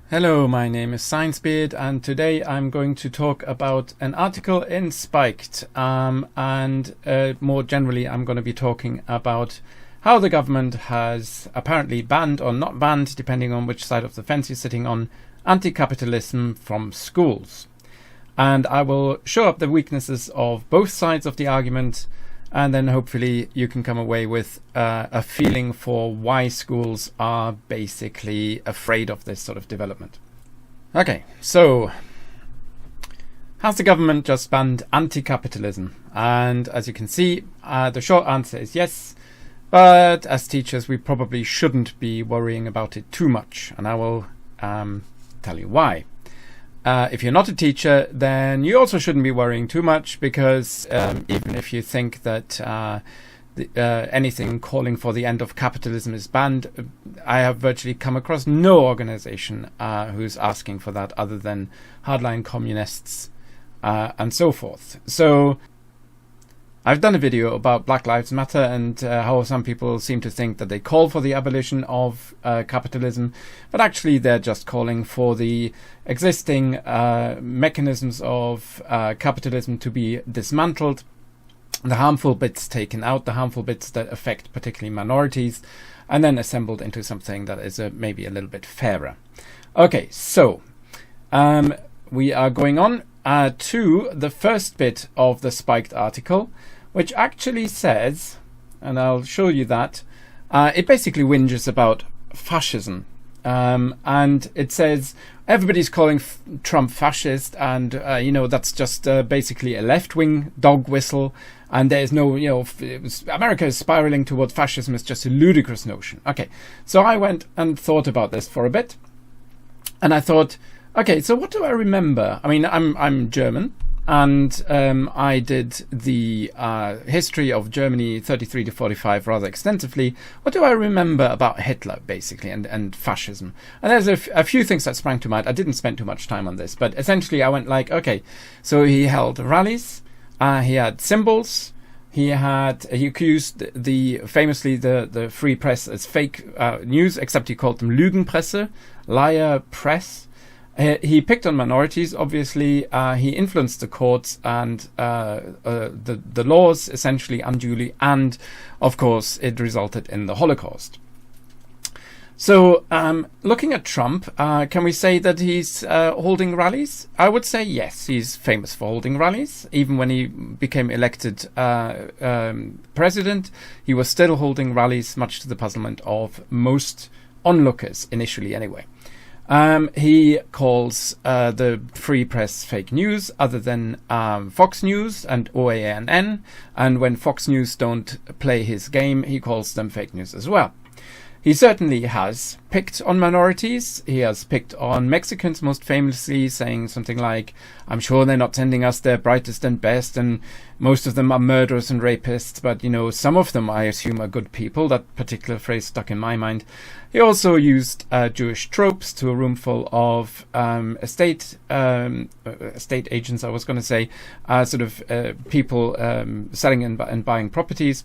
Hello, my name is ScienceBeard, and today I'm going to talk about an article in Spiked, and more generally I'm going to be talking about how the government has apparently banned or not banned, depending on which side of the fence you're sitting on, anti-capitalism from schools. And I will show up the weaknesses of both sides of the argument, and then hopefully you can come away with a feeling for why schools are basically afraid of this sort of development. Okay, so has the government just banned anti-capitalism? And as you can see, the short answer is yes, but as teachers we probably shouldn't be worrying about it too much, and I will tell you why. If you're not a teacher, then you also shouldn't be worrying too much, because even if you think that anything calling for the end of capitalism is banned, I have virtually come across no organization who's asking for that other than hardline communists and so forth. So I've done a video about Black Lives Matter and how some people seem to think that they call for the abolition of capitalism, but actually they're just calling for the existing mechanisms of capitalism to be dismantled, the harmful bits taken out, the harmful bits that affect particularly minorities, and then assembled into something that is maybe a little bit fairer. Okay, so we are going on to the first bit of the Spiked article, which actually says, and I'll show you that, it basically whinges about fascism. And it says everybody's calling Trump fascist, and that's just basically a left-wing dog whistle, and there's no, America is spiraling towards fascism is just a ludicrous notion. Okay, so I went and thought about this for a bit, and I thought, okay, so what do I remember? I mean, I'm German, and I did the history of Germany 33 to 45 rather extensively. What do I remember about Hitler, basically, and fascism? And there's a few things that sprang to mind. I didn't spend too much time on this, but essentially I went like, okay, so he held rallies, he had symbols, he accused famously the free press as fake news, except he called them Lügenpresse, liar press. He picked on minorities, obviously. He influenced the courts and the laws, essentially unduly, and of course it resulted in the Holocaust. So looking at Trump, can we say that he's holding rallies? I would say yes, he's famous for holding rallies. Even when he became elected president, he was still holding rallies, much to the puzzlement of most onlookers, initially anyway. He calls the free press fake news, other than Fox News and OANN, and when Fox News don't play his game, he calls them fake news as well. He certainly has picked on minorities. He has picked on Mexicans, most famously, saying something like, I'm sure they're not sending us their brightest and best, and most of them are murderers and rapists, but, some of them, I assume, are good people. That particular phrase stuck in my mind. He also used Jewish tropes to a room full of estate agents, I was going to say, people selling and buying properties.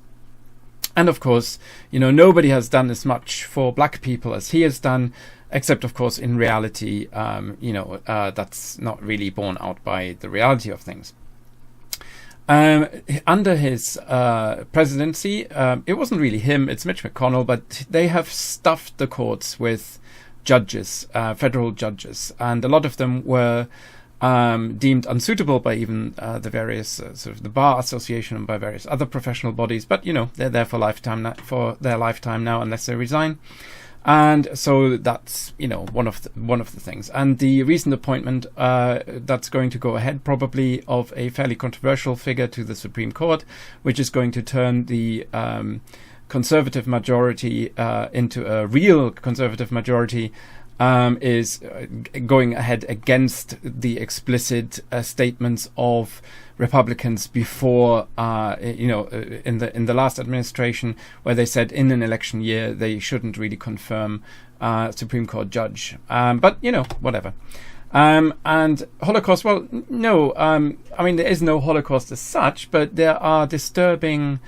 And of course, nobody has done as much for black people as he has done, except of course in reality, that's not really borne out by the reality of things. Under his presidency, it wasn't really him, it's Mitch McConnell, but they have stuffed the courts with judges, federal judges, and a lot of them were deemed unsuitable by even the various the Bar Association and by various other professional bodies, but they're there for their lifetime now unless they resign. And so that's one of the things. And the recent appointment that's going to go ahead, probably, of a fairly controversial figure to the Supreme Court, which is going to turn the conservative majority into a real conservative majority, is going ahead against the explicit statements of Republicans before, in the last administration, where they said in an election year they shouldn't really confirm Supreme Court judge. But whatever. And Holocaust, well, no, there is no Holocaust as such, but there are disturbing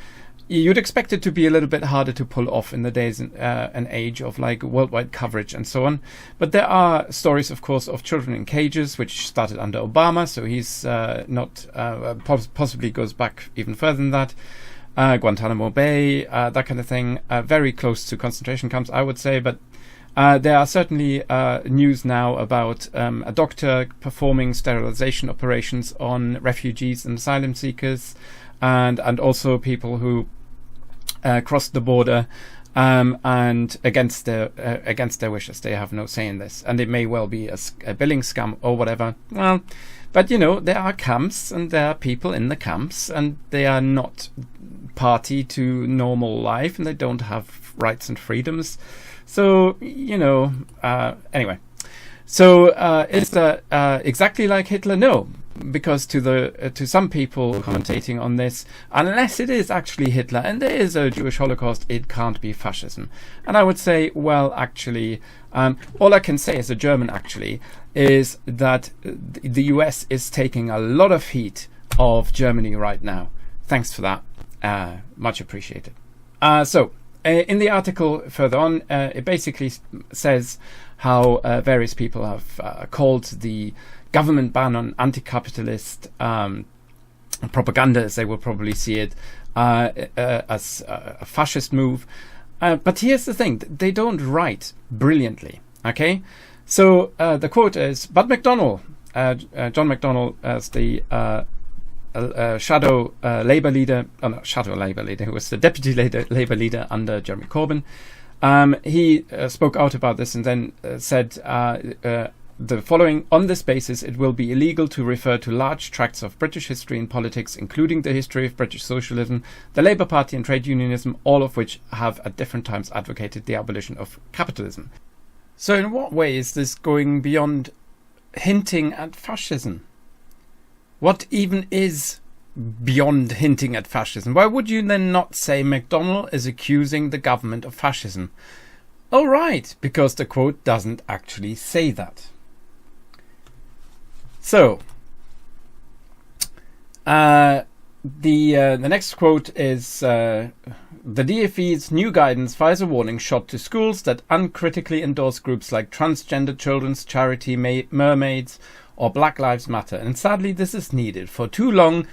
you'd expect it to be a little bit harder to pull off in the days and age of like worldwide coverage and so on. But there are stories, of course, of children in cages, which started under Obama. So he's not possibly goes back even further than that. Guantanamo Bay, that kind of thing, very close to concentration camps, I would say. But there are certainly news now about a doctor performing sterilization operations on refugees and asylum seekers, and also people who crossed the border and against their wishes. They have no say in this, and it may well be a billing scam or whatever. Well, but there are camps and there are people in the camps, and they are not party to normal life, and they don't have rights and freedoms. So anyway, so is that exactly like Hitler? No, because to some people commentating on this, unless it is actually Hitler and there is a Jewish Holocaust, it can't be fascism. And I would say, well, actually, all I can say as a German actually is that the US is taking a lot of heat of Germany right now. Thanks for that. Much appreciated. So in the article further on, it basically says how various people have called the government ban on anti-capitalist propaganda, as they will probably see it, as a fascist move. But here's the thing, they don't write brilliantly, okay? So the quote is, but McDonnell, John McDonnell, as the shadow Labour leader, who was the deputy Labour leader under Jeremy Corbyn, he spoke out about this and then said the following: on this basis, it will be illegal to refer to large tracts of British history and politics, including the history of British socialism, the Labour Party and trade unionism, all of which have at different times advocated the abolition of capitalism. So in what way is this going beyond hinting at fascism? What even is beyond hinting at fascism? Why would you then not say McDonnell is accusing the government of fascism? Oh, right, because the quote doesn't actually say that. So, the next quote is, the DfE's new guidance fires a warning shot to schools that uncritically endorse groups like transgender children's charity Mermaids or Black Lives Matter. And sadly, this is needed. For too long,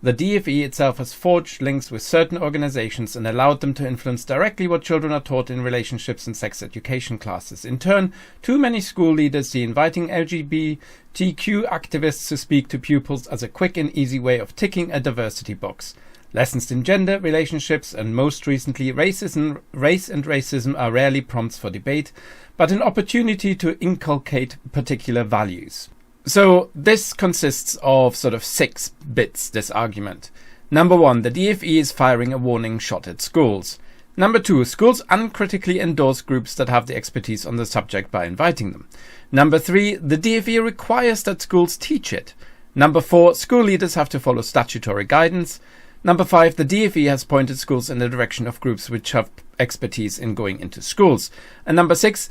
the DfE itself has forged links with certain organizations and allowed them to influence directly what children are taught in relationships and sex education classes. In turn, too many school leaders see inviting LGBTQ activists to speak to pupils as a quick and easy way of ticking a diversity box. Lessons in gender, relationships, and most recently race and racism are rarely prompts for debate, but an opportunity to inculcate particular values. So this consists of sort of 6 bits, this argument. Number 1, the DfE is firing a warning shot at schools. Number 2, schools uncritically endorse groups that have the expertise on the subject by inviting them. Number 3, the DfE requires that schools teach it. Number 4, school leaders have to follow statutory guidance. Number 5, the DfE has pointed schools in the direction of groups which have expertise in going into schools. And number 6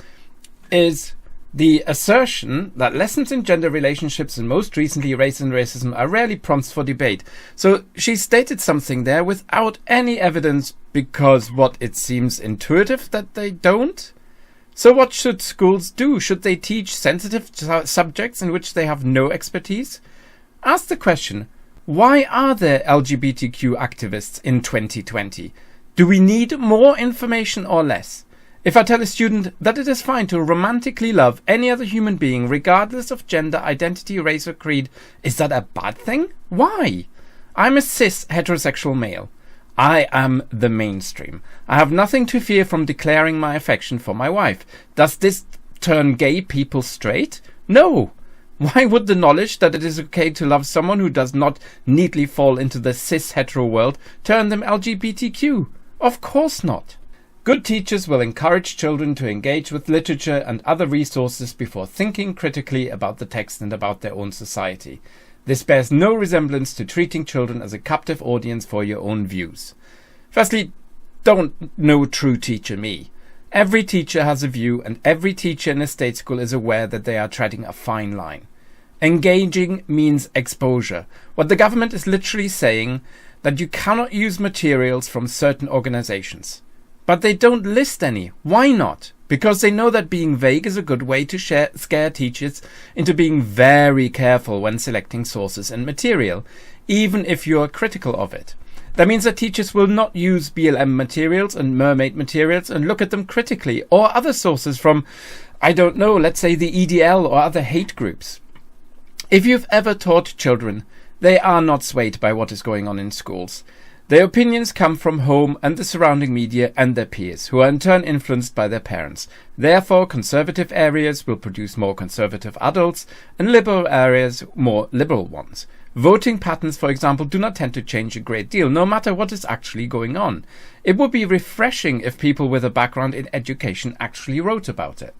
is the assertion that lessons in gender relationships and most recently race and racism are rarely prompts for debate. So she stated something there without any evidence, because what it seems intuitive that they don't. So what should schools do? Should they teach sensitive subjects in which they have no expertise? Ask the question, why are there LGBTQ activists in 2020? Do we need more information or less? If I tell a student that it is fine to romantically love any other human being regardless of gender, identity, race or creed, is that a bad thing? Why? I'm a cis heterosexual male. I am the mainstream. I have nothing to fear from declaring my affection for my wife. Does this turn gay people straight? No. Why would the knowledge that it is okay to love someone who does not neatly fall into the cis hetero world turn them LGBTQ? Of course not. Good teachers will encourage children to engage with literature and other resources before thinking critically about the text and about their own society. This bears no resemblance to treating children as a captive audience for your own views. Firstly, don't no true teacher me. Every teacher has a view, and every teacher in a state school is aware that they are treading a fine line. Engaging means exposure. What the government is literally saying that you cannot use materials from certain organizations. But they don't list any. Why not? Because they know that being vague is a good way to scare teachers into being very careful when selecting sources and material, even if you are critical of it. That means that teachers will not use BLM materials and mermaid materials and look at them critically, or other sources from, I don't know, let's say the EDL or other hate groups. If you've ever taught children, they are not swayed by what is going on in schools. Their opinions come from home and the surrounding media and their peers, who are in turn influenced by their parents. Therefore, conservative areas will produce more conservative adults and liberal areas more liberal ones. Voting patterns, for example, do not tend to change a great deal, no matter what is actually going on. It would be refreshing if people with a background in education actually wrote about it.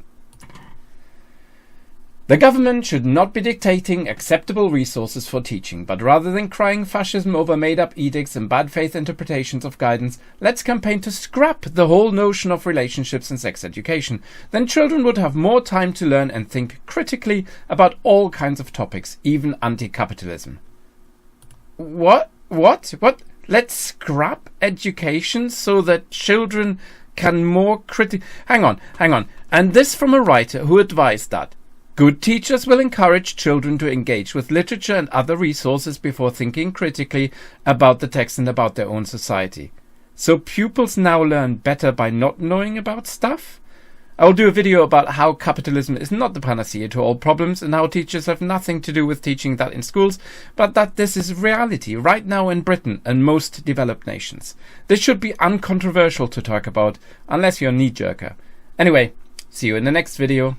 The government should not be dictating acceptable resources for teaching, but rather than crying fascism over made-up edicts and bad faith interpretations of guidance, let's campaign to scrap the whole notion of relationships and sex education. Then children would have more time to learn and think critically about all kinds of topics, even anti-capitalism. What? Let's scrap education so that children can more Hang on. And this from a writer who advised that good teachers will encourage children to engage with literature and other resources before thinking critically about the text and about their own society. So pupils now learn better by not knowing about stuff? I will do a video about how capitalism is not the panacea to all problems and how teachers have nothing to do with teaching that in schools, but that this is reality right now in Britain and most developed nations. This should be uncontroversial to talk about, unless you're a knee-jerker. Anyway, see you in the next video.